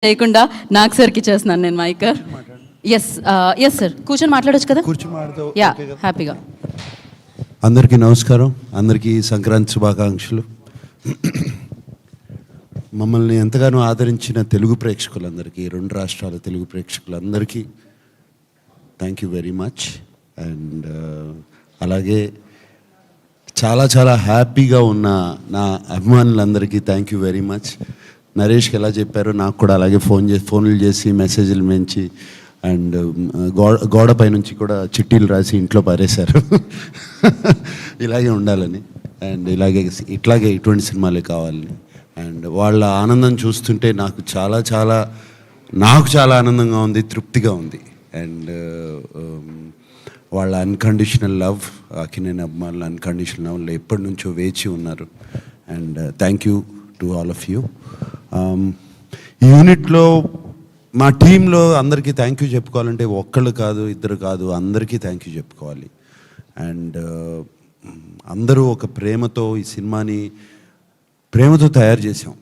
చేయకుండా నాకు సార్కి చేస్తున్నాను నేను మైక్. ఎస్ సార్ కూర్చొని మాట్లాడొచ్చు కదా? యా, హ్యాపీగా. అందరికీ నమస్కారం, అందరికీ సంక్రాంతి శుభాకాంక్షలు. మమ్మల్ని ఎంతగానో ఆదరించిన తెలుగు ప్రేక్షకులందరికీ, రెండు రాష్ట్రాల తెలుగు ప్రేక్షకులందరికీ thank you very much. And అలాగే చాలా చాలా హ్యాపీగా ఉన్న నా అభిమానులందరికీ థ్యాంక్ యూ వెరీ మచ్. నరేష్కి ఎలా చెప్పారో నాకు కూడా అలాగే ఫోన్లు చేసి మెసేజ్లు మెంచి అండ్ గోడపై నుంచి కూడా చిట్టీలు రాసి ఇంట్లో పారేశారు ఇలాగే ఉండాలని అండ్ ఇట్లాగే ఇటువంటి సినిమాలే కావాలని. అండ్ వాళ్ళ ఆనందం చూస్తుంటే నాకు చాలా ఆనందంగా ఉంది, తృప్తిగా ఉంది. అండ్ వాళ్ళ అన్కండిషనల్ లవ్, అక్కినేని అభిమానుల అన్కండిషనల్ లవ్లో ఎప్పటి నుంచో వేచి ఉన్నారు. And thank you to all of you. ఈ యూనిట్లో మా టీంలో అందరికీ థ్యాంక్ యూ చెప్పుకోవాలంటే ఒక్కళ్ళు కాదు, ఇద్దరు కాదు, అందరికీ థ్యాంక్ యూ చెప్పుకోవాలి. అండ్ అందరూ ఒక ప్రేమతో ఈ సినిమాని తయారు చేసాం.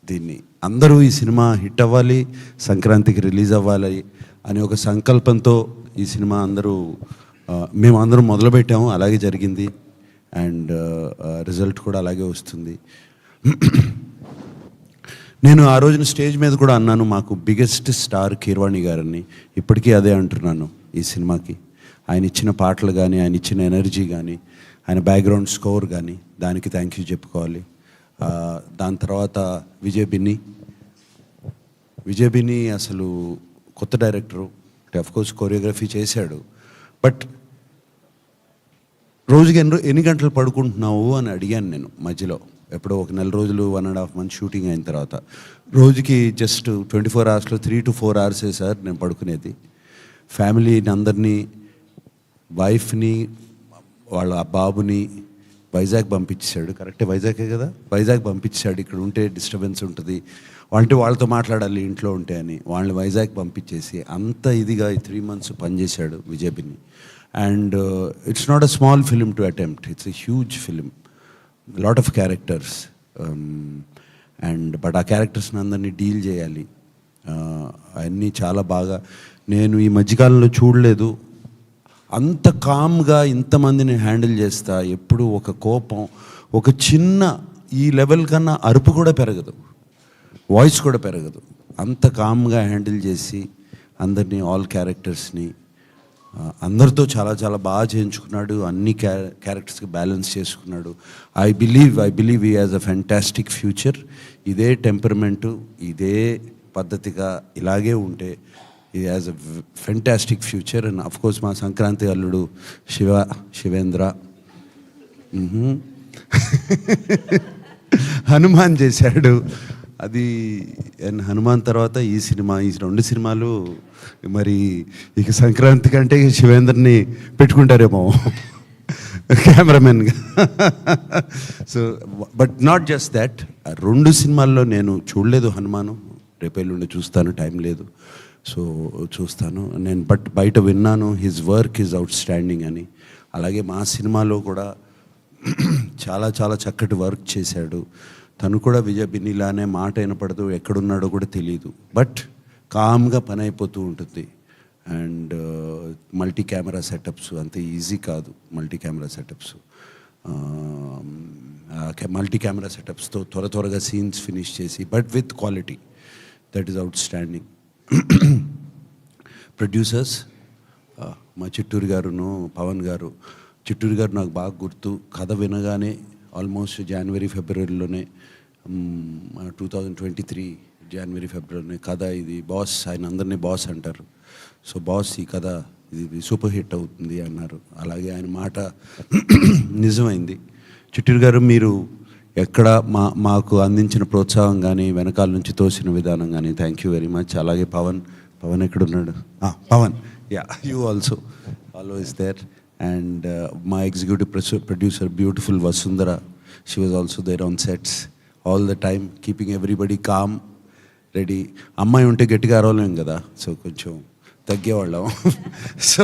దీన్ని అందరూ ఈ సినిమా హిట్ అవ్వాలి, సంక్రాంతికి రిలీజ్ అవ్వాలి అనే ఒక సంకల్పంతో ఈ సినిమా మేము అందరం మొదలుపెట్టాము. అలాగే జరిగింది అండ్ రిజల్ట్ కూడా అలాగే వస్తుంది. నేను ఆ రోజున స్టేజ్ మీద కూడా అన్నాను, మాకు బిగ్గెస్ట్ స్టార్ కీరవాణి గారని. ఇప్పటికీ అదే అంటున్నాను. ఈ సినిమాకి ఆయన ఇచ్చిన పాటలు కానీ, ఆయన ఇచ్చిన ఎనర్జీ కానీ, ఆయన బ్యాక్గ్రౌండ్ స్కోర్ కానీ, దానికి థ్యాంక్ యూ చెప్పుకోవాలి. దాని తర్వాత విజయ్ బిన్ని అసలు కొత్త డైరెక్టరు, అఫ్కోర్స్ కొరియోగ్రఫీ చేశాడు. బట్ రోజుకి ఎన్ని గంటలు పడుకుంటున్నావు అని అడిగాను నేను మధ్యలో. ఎప్పుడో ఒక నెల రోజులు 1.5 months షూటింగ్ అయిన తర్వాత రోజుకి just 24 hours 3 to 4 hours sir నేను పడుకునేది. ఫ్యామిలీని అందరినీ, వైఫ్ని, వాళ్ళ బాబుని వైజాగ్ పంపించాడు. కరెక్టే, వైజాగే కదా, వైజాగ్ పంపించాడు. ఇక్కడ ఉంటే డిస్టర్బెన్స్ ఉంటుంది, వాళ్ళతో మాట్లాడాలి ఇంట్లో ఉంటే అని వాళ్ళని వైజాగ్ పంపించేసి అంత ఇదిగా ఈ 3 months పనిచేశాడు Vijay Binny. And it's not a small film to attempt, it's a huge film, lot of characters. But ఆ క్యారెక్టర్స్ని అందరినీ డీల్ చేయాలి. అవన్నీ చాలా బాగా, నేను ఈ మధ్యకాలంలో చూడలేదు అంత కామ్గా ఇంతమందిని హ్యాండిల్ చేస్తా. ఎప్పుడు ఒక కోపం, ఒక చిన్న ఈ లెవెల్ కన్నా అరుపు కూడా పెరగదు, వాయిస్ కూడా పెరగదు. అంత కామ్గా హ్యాండిల్ చేసి అందరినీ, ఆల్ క్యారెక్టర్స్ని అందరితో చాలా బాగా చేయించుకున్నాడు. అన్ని క్యారెక్టర్స్కి బ్యాలెన్స్ చేసుకున్నాడు. I believe he has a fantastic future. ఇదే టెంపర్మెంటు, ఇదే పద్ధతిగా ఇలాగే ఉంటే he has a fantastic future. And of course మా సంక్రాంతి అల్లుడు శివేంద్ర హనుమాన్ చేశాడు. అది అండ్ హనుమాన్ తర్వాత ఈ సినిమా, ఈ 2 సినిమాలు మరి ఇక సంక్రాంతి కంటే శివేంద్రని పెట్టుకుంటారేమో కెమెరామెన్గా. So but not just that, 2 సినిమాల్లో నేను చూడలేదు హనుమాను. రేపేళ్ళుండి చూస్తాను, టైం లేదు, సో చూస్తాను నేను. బట్ బయట విన్నాను his work is out standing అని. అలాగే మా సినిమాలో కూడా చాలా చక్కటి వర్క్ చేశాడు. తను కూడా విజయ్ బిన్నిలానే మాట వినపడదు, ఎక్కడున్నాడో కూడా తెలియదు, బట్ కామ్గా పని అయిపోతూ ఉంటుంది. అండ్ మల్టీ కెమెరా సెటప్స్ అంత ఈజీ కాదు. మల్టీ కెమెరా సెటప్స్తో త్వరగా సీన్స్ ఫినిష్ చేసి, but with quality, that is out standing. Producers మా చిట్టూరు గారును పవన్ గారు. చిట్టూరు గారు నాకు బాగా గుర్తు, కథ వినగానే almost January February 2023 January February కథ ఇది బాస్, ఆయన అందరినీ బాస్ అంటారు. సో బాస్, ఈ కథ ఇది సూపర్ హిట్ అవుతుంది అన్నారు. అలాగే ఆయన మాట నిజమైంది. చిట్టూరు గారు, మీరు ఎక్కడ మాకు అందించిన ప్రోత్సాహం కానీ, వెనకాల నుంచి తోసిన విధానం కానీ, థ్యాంక్ యూ వెరీ మచ్. అలాగే పవన్ ఎక్కడున్నాడు? Pawan, you also always there. And my executive producer, beautiful Vasundhara, she was also there on sets all the time, keeping everybody calm, ready. అమ్మాయి ఉంటే గట్టిగా అరవలేం కదా, సో కొంచెం తగ్గేవాళ్ళం. సో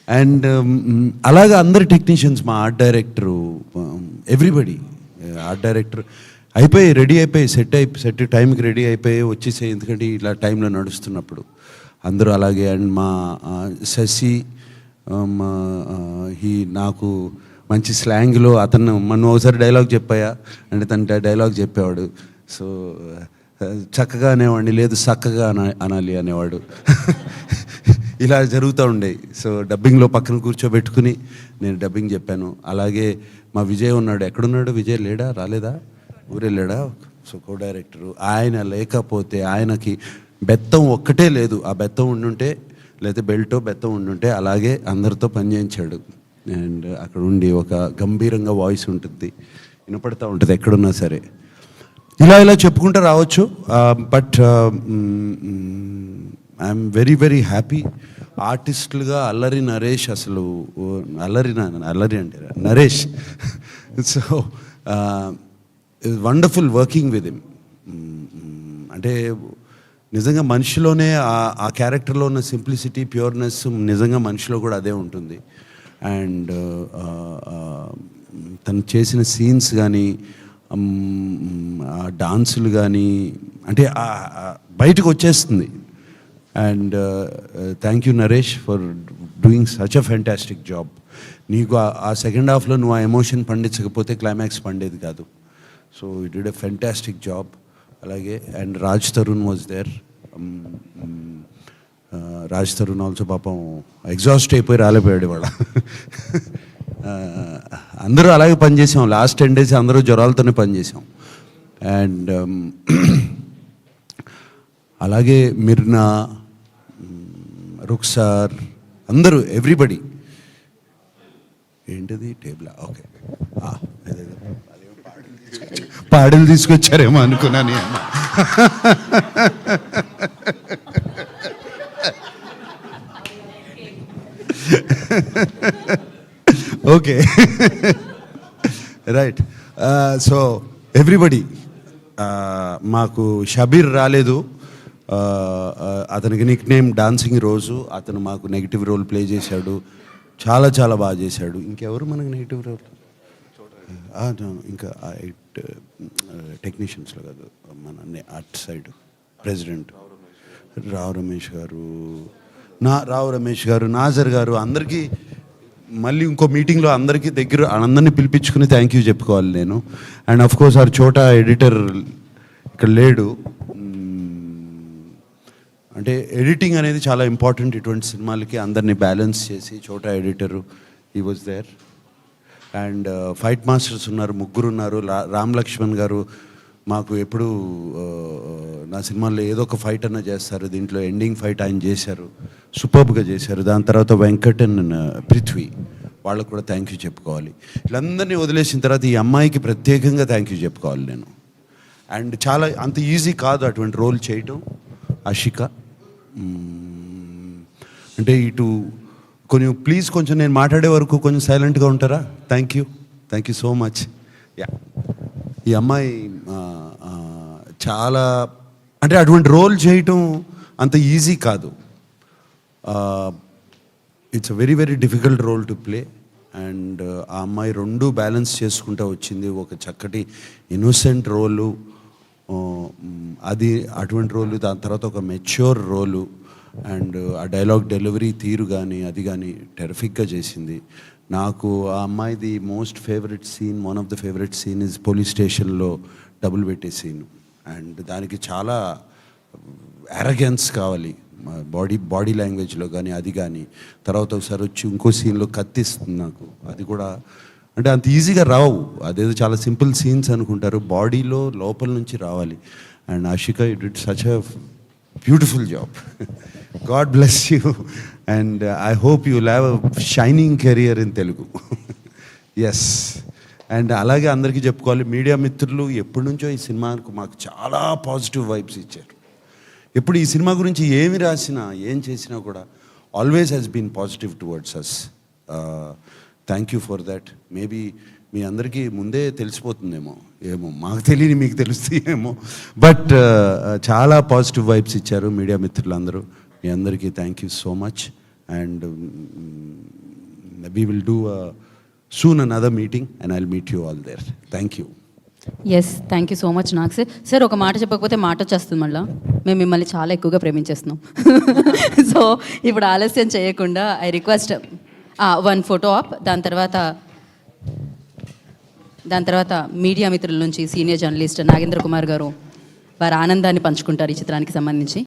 అండ్ అలాగా అందరు టెక్నీషియన్స్, మా art director, everybody, art director ready అయిపోయి set టైంకి రెడీ అయిపోయి వచ్చేసే, ఎందుకంటే ఇలా టైంలో నడుస్తున్నప్పుడు అందరూ అలాగే. అండ్ మా శశి నాకు మంచి స్లాంగ్లో అతను మనం ఒకసారి డైలాగ్ చెప్పాయా అంటే తన డైలాగ్ చెప్పేవాడు. సో చక్కగా అనేవాడిని, లేదు చక్కగా అనాలి అనేవాడు. ఇలా జరుగుతూ ఉండేవి. సో డబ్బింగ్లో పక్కన కూర్చోబెట్టుకుని నేను డబ్బింగ్ చెప్పాను. అలాగే మా విజయ్ ఉన్నాడు. ఎక్కడున్నాడు విజయ్? లేడా? రాలేదా? ఊరెళ్ళాడా? సో కో డైరెక్టరు ఆయన లేకపోతే, ఆయనకి బెత్తం ఒక్కటే లేదు, ఆ బెత్తం ఉండుంటే లేదా బెల్టో బెత్తం ఉండుంటే అలాగే అందరితో పనిచేయించాడు. అండ్ అక్కడ ఉండి ఒక గంభీరంగా వాయిస్ ఉంటుంది, వినపడతా ఉంటుంది ఎక్కడున్నా సరే. ఇలా చెప్పుకుంటూ రావచ్చు. But I'm very very happy. ఆర్టిస్టులుగా అల్లరి నరేష్, అసలు అల్లరి అంటే Naresh. So wonderful working with him. అంటే నిజంగా మనిషిలోనే ఆ క్యారెక్టర్లో ఉన్న సింప్లిసిటీ, ప్యూర్నెస్ నిజంగా మనిషిలో కూడా అదే ఉంటుంది. అండ్ తను చేసిన సీన్స్ కానీ, ఆ డాన్సులు కానీ, అంటే బయటకు వచ్చేస్తుంది. And thank you Naresh for doing such a fantastic job. నీకు ఆ సెకండ్ హాఫ్లో నువ్వు ఆ ఎమోషన్ పండించకపోతే క్లైమాక్స్ పండేది కాదు. So it did a fantastic job. అలాగే and Raj Tarun was there. Raj Tarun also పాపం ఎగ్జాస్ట్ అయిపోయి రాలేపోయాడు ఇవాళ. అందరూ అలాగే పనిచేసాం. లాస్ట్ 10 days అందరూ జ్వరాలతోనే పనిచేసాం. అండ్ అలాగే మిర్నా, రుక్సార్, అందరూ ఎవ్రీబడి. ఏంటిది టేబులా? ఓకే, పాడలు తీసుకొచ్చారేమో అనుకున్నాను. Okay, right. సో ఎవ్రీబడి, మాకు షబీర్ రాలేదు. అతనికి నిక్ నేమ్ డాన్సింగ్ రోజు. అతను మాకు నెగిటివ్ రోల్ ప్లే చేశాడు, చాలా చాలా బాగా చేశాడు. ఇంకెవరు మనకు నెగిటివ్ రోల్? ఇంకా టెక్నీషియన్స్లో కాదు, మన at side president Rao Ramesh గారు, నాజర్ గారు, అందరికీ మళ్ళీ ఇంకో మీటింగ్లో అందరినీ పిలిపించుకుని థ్యాంక్ యూ చెప్పుకోవాలి నేను. అండ్ అఫ్ కోర్స్ ఆర్ చోటా ఎడిటర్ ఇక్కడ లేడు. అంటే ఎడిటింగ్ అనేది చాలా ఇంపార్టెంట్ ఇటువంటి సినిమాలకి. అందరినీ బ్యాలెన్స్ చేసి Chota editor he was there. And fight masters ఉన్నారు, 3 ఉన్నారు. రామ్ లక్ష్మణ్ గారు మాకు ఎప్పుడు నా సినిమాల్లో ఏదో ఒక ఫైట్ అన్న చేస్తారు. దీంట్లో ఎండింగ్ ఫైట్ ఆయన చేశారు, సూపర్బ్గా చేశారు. దాని తర్వాత వెంకట్ అండ్ పృథ్వీ, వాళ్ళకు కూడా థ్యాంక్ యూ చెప్పుకోవాలి. వీళ్ళందరినీ వదిలేసిన తర్వాత ఈ అమ్మాయికి ప్రత్యేకంగా థ్యాంక్ యూ చెప్పుకోవాలి నేను. అండ్ చాలా అంత ఈజీ కాదు అటువంటి రోల్ చేయటం. ఆషిక అంటే ఇటు కొంచెం నేను మాట్లాడే వరకు కొంచెం సైలెంట్గా ఉంటారా? Thank you so much. Yeah, ఈ అమ్మాయి చాలా, అంటే అటువంటి రోల్ చేయటం అంత ఈజీ కాదు. It's a very very difficult role to play. And ఆ అమ్మాయి 2 బ్యాలెన్స్ చేసుకుంటూ వచ్చింది. ఒక చక్కటి ఇన్నోసెంట్ రోలు, అది అటువంటి రోలు, దాని తర్వాత ఒక మెచ్యూర్ రోలు. అండ్ ఆ డైలాగ్ డెలివరీ తీరు కానీ అది కానీ టెరిఫిక్గా చేసింది. నాకు ఆ అమ్మాయిది one of the favourite scene is police స్టేషన్లో డబుల్ పెట్టే సీన్. అండ్ దానికి చాలా అరగెన్స్ కావాలి బాడీ లాంగ్వేజ్లో కానీ అది కానీ. తర్వాత ఒకసారి వచ్చి ఇంకో సీన్లో కత్తిస్తుంది నాకు. అది కూడా అంటే అంత ఈజీగా రావు, అదేదో చాలా సింపుల్ సీన్స్ అనుకుంటారు, బాడీలో లోపల నుంచి రావాలి. And Ashika you did such a beautiful job. God bless you. And I hope you will have a shining career in Telugu. Yes. And అలాగే అందరికీ చెప్పుకోవాలి, మీడియా మిత్రులు ఎప్పటి నుంచో ఈ సినిమాకు మాకు చాలా పాజిటివ్ వైబ్స్ ఇచ్చారు. ఎప్పుడు ఈ సినిమా గురించి ఏమి రాసినా ఏం చేసినా కూడా always has been positive towards us. Thank you for that. Maybe మీ అందరికీ ముందే తెలిసిపోతుందేమో, ఏమో మాకు తెలియని మీకు తెలుస్తాయేమో. బట్ చాలా పాజిటివ్ వైబ్స్ ఇచ్చారు మీడియా మిత్రులందరూ. మీ అందరికీ thank you so much. And we will do soon another meeting and I will meet you all there. Thank you. Yes thank you so much నాకు సార్. సార్ ఒక మాట చెప్పకపోతే మాట వచ్చేస్తుంది మళ్ళీ. మేము మిమ్మల్ని చాలా ఎక్కువగా ప్రేమించేస్తున్నాం. సో ఇప్పుడు ఆలస్యం చేయకుండా ఐ రిక్వెస్ట్ 1 ఫోటో ఆప్, దాని తర్వాత మీడియా మిత్రుల నుంచి సీనియర్ జర్నలిస్ట్ నాగేంద్ర కుమార్ గారు వారి ఆనందాన్ని పంచుకుంటారు ఈ చిత్రానికి సంబంధించి.